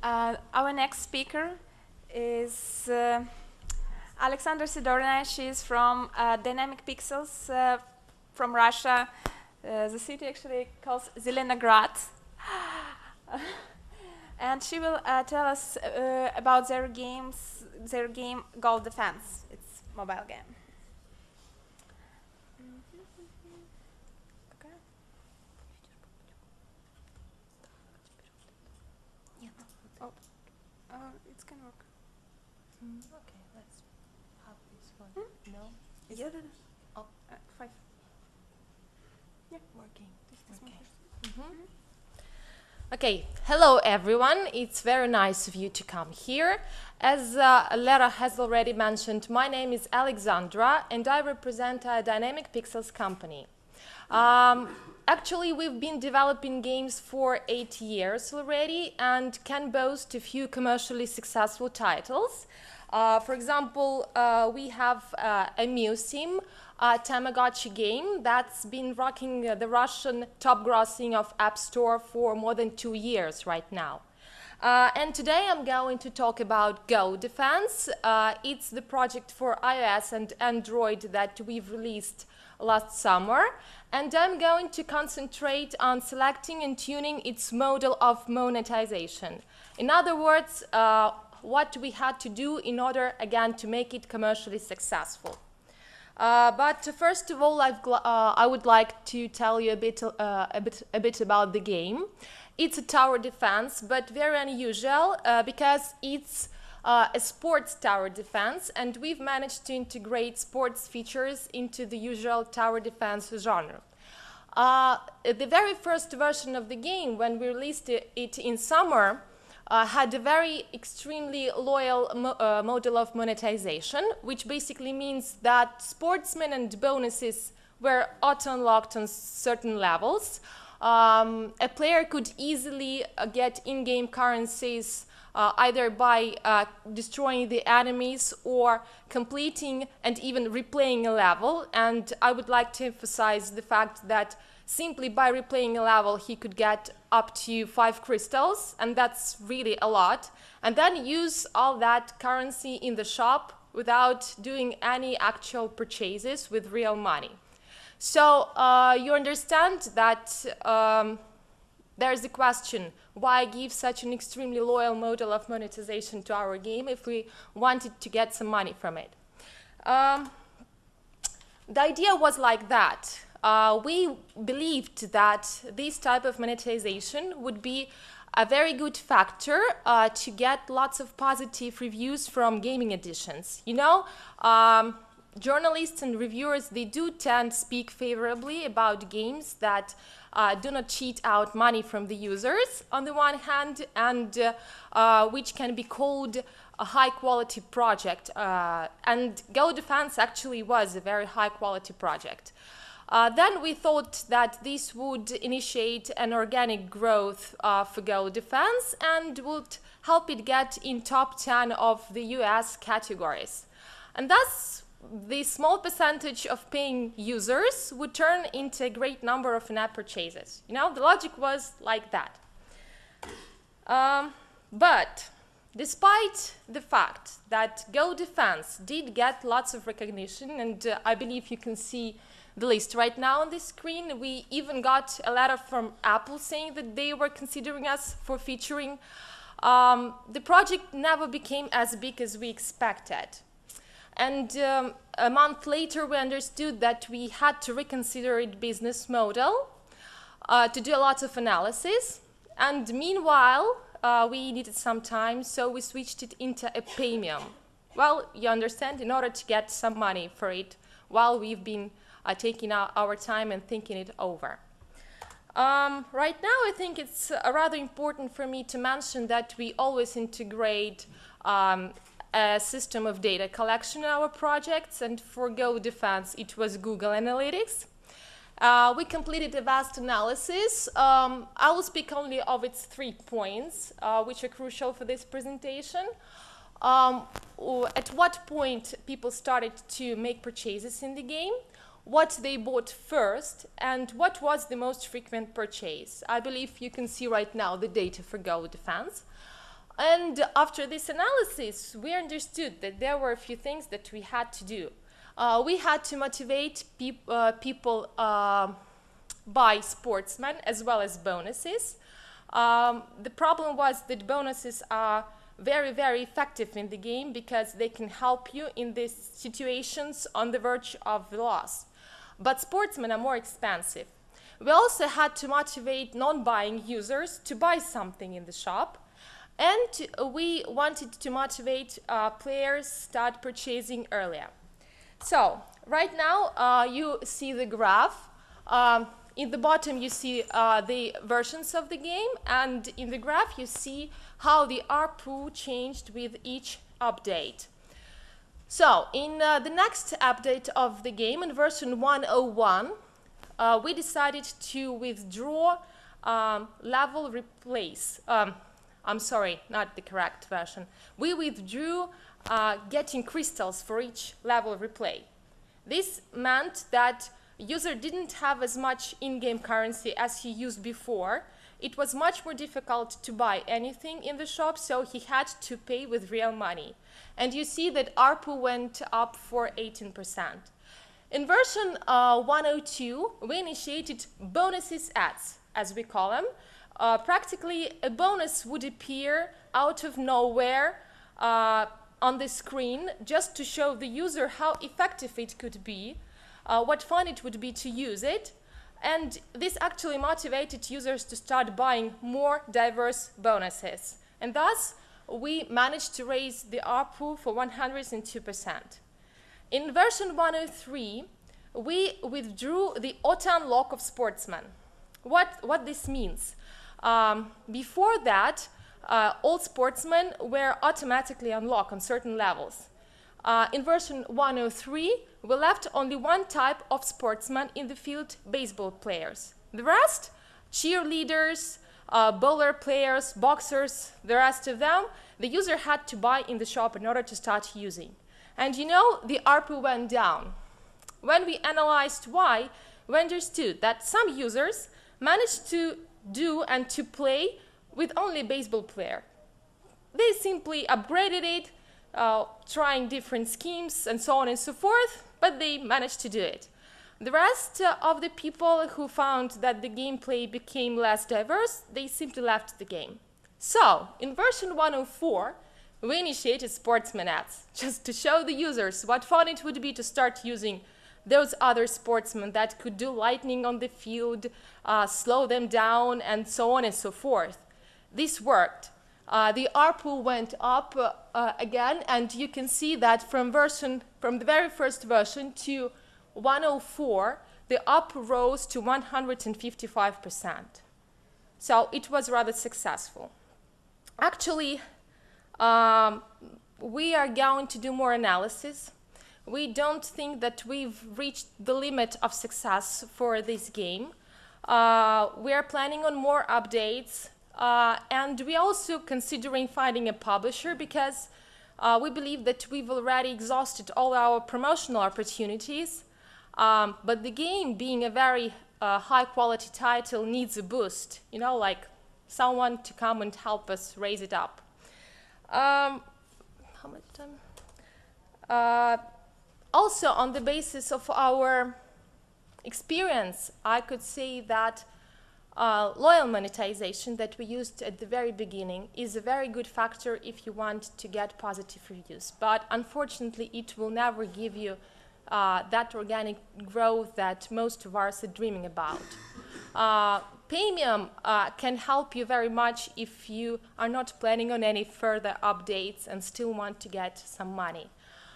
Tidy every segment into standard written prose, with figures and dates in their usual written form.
Our next speaker is Alexandra SIDORINA. She is from Dynamic Pixels from Russia. The city actually calls Zelenograd. And she will tell us about their game Goal Defense. It's a mobile game. It's gonna work. Okay, let's have this one. No? Is Yeah. Oh. 5. Yeah. Working. Okay. Okay, hello everyone. It's very nice of you to come here. As Lera has already mentioned, my name is Alexandra and I represent a Dynamic Pixels company. Actually, we've been developing games for 8 years already and can boast a few commercially successful titles. For example, we have a Musim Tamagotchi game that's been rocking the Russian top grossing of App Store for more than 2 years right now. And today I'm going to talk about Go Defense. It's the project for iOS and Android that we've released last summer, and I'm going to concentrate on selecting and tuning its model of monetization. In other words, what we had to do in order, again, to make it commercially successful. But first of all, I would like to tell you a bit about the game. It's a tower defense, but very unusual because it's a sports tower defense, and we've managed to integrate sports features into the usual tower defense genre. The very first version of the game, when we released it in summer, had a very extremely loyal model of monetization, which basically means that sportsmen and bonuses were auto-unlocked on certain levels. A player could easily get in-game currencies either by destroying the enemies or completing and even replaying a level. And I would like to emphasize the fact that simply by replaying a level, he could get up to 5 crystals, and that's really a lot. And then use all that currency in the shop without doing any actual purchases with real money. So you understand that there's the question, why give such an extremely loyal model of monetization to our game if we wanted to get some money from it? The idea was like that. We believed that this type of monetization would be a very good factor to get lots of positive reviews from gaming editions. You know, journalists and reviewers, they do tend to speak favorably about games that do not cheat out money from the users on the one hand, and which can be called a high-quality project. And Go Defense actually was a very high-quality project. Then we thought that this would initiate an organic growth for Go Defense and would help it get in top 10 of the US categories. And thus, the small percentage of paying users would turn into a great number of in-app purchases. You know, the logic was like that. But despite the fact that Go Defense did get lots of recognition, and I believe you can see the list right now on the screen, we even got a letter from Apple saying that they were considering us for featuring. The project never became as big as we expected. And a month later, we understood that we had to reconsider its business model, to do a lot of analysis. And meanwhile, we needed some time, so we switched it into a premium. Well, you understand, in order to get some money for it while we've been taking our time and thinking it over. Right now, I think it's rather important for me to mention that we always integrate a system of data collection in our projects, and for Go Defense, it was Google Analytics. We completed a vast analysis. I will speak only of its 3 points, which are crucial for this presentation. At what point people started to make purchases in the game, what they bought first, and what was the most frequent purchase. I believe you can see right now the data for Go Defense. And after this analysis, we understood that there were a few things that we had to do. We had to motivate people by sportsmen as well as bonuses. The problem was that bonuses are very, very effective in the game because they can help you in these situations on the verge of loss. But sportsmen are more expensive. We also had to motivate non-buying users to buy something in the shop. And we wanted to motivate players start purchasing earlier. So right now you see the graph. In the bottom you see the versions of the game, and in the graph you see how the ARPU changed with each update. So in the next update of the game, in version 101, we decided to withdraw level replace. I'm sorry, not the correct version. We withdrew getting crystals for each level replay. This meant that user didn't have as much in-game currency as he used before. It was much more difficult to buy anything in the shop, so he had to pay with real money. And you see that ARPU went up for 18%. In version 102, we initiated bonuses ads, as we call them. Practically, a bonus would appear out of nowhere on the screen just to show the user how effective it could be, what fun it would be to use it. And this actually motivated users to start buying more diverse bonuses. And thus, we managed to raise the ARPU for 102%. In version 103, we withdrew the auto-unlock of sportsmen. What this means? Before that, all sportsmen were automatically unlocked on certain levels. In version 103, we left only one type of sportsman in the field, baseball players. The rest, cheerleaders, bowler players, boxers, the rest of them, the user had to buy in the shop in order to start using. And you know, the ARPU went down. When we analyzed why, we understood that some users managed to do and to play with only a baseball player. They simply upgraded it, trying different schemes and so on and so forth, but they managed to do it. The rest of the people who found that the gameplay became less diverse, they simply left the game. So, in version 104, we initiated sportsman ads, just to show the users what fun it would be to start using those other sportsmen that could do lightning on the field, slow them down, and so on and so forth. This worked. The ARPU went up again, and you can see that from the very first version to 104, the ARPU rose to 155%. So it was rather successful. Actually, we are going to do more analysis. We don't think that we've reached the limit of success for this game. We are planning on more updates, and we're also considering finding a publisher because we believe that we've already exhausted all our promotional opportunities, but the game, being a very high-quality title, needs a boost, you know, like someone to come and help us raise it up. How much time? Also, on the basis of our experience, I could say that loyal monetization that we used at the very beginning is a very good factor if you want to get positive reviews. But unfortunately, it will never give you that organic growth that most of us are dreaming about. Premium can help you very much if you are not planning on any further updates and still want to get some money.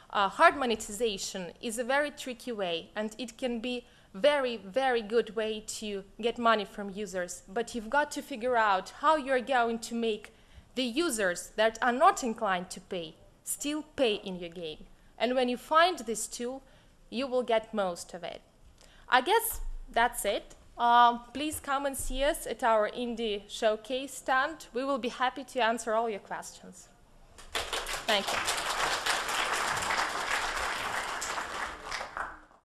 Hard monetization is a very tricky way, and it can be very, very good way to get money from users, but you've got to figure out how you're going to make the users that are not inclined to pay still pay in your game. And when you find this tool, you will get most of it. I guess that's it. Please come and see us at our indie showcase stand. We will be happy to answer all your questions. Thank you.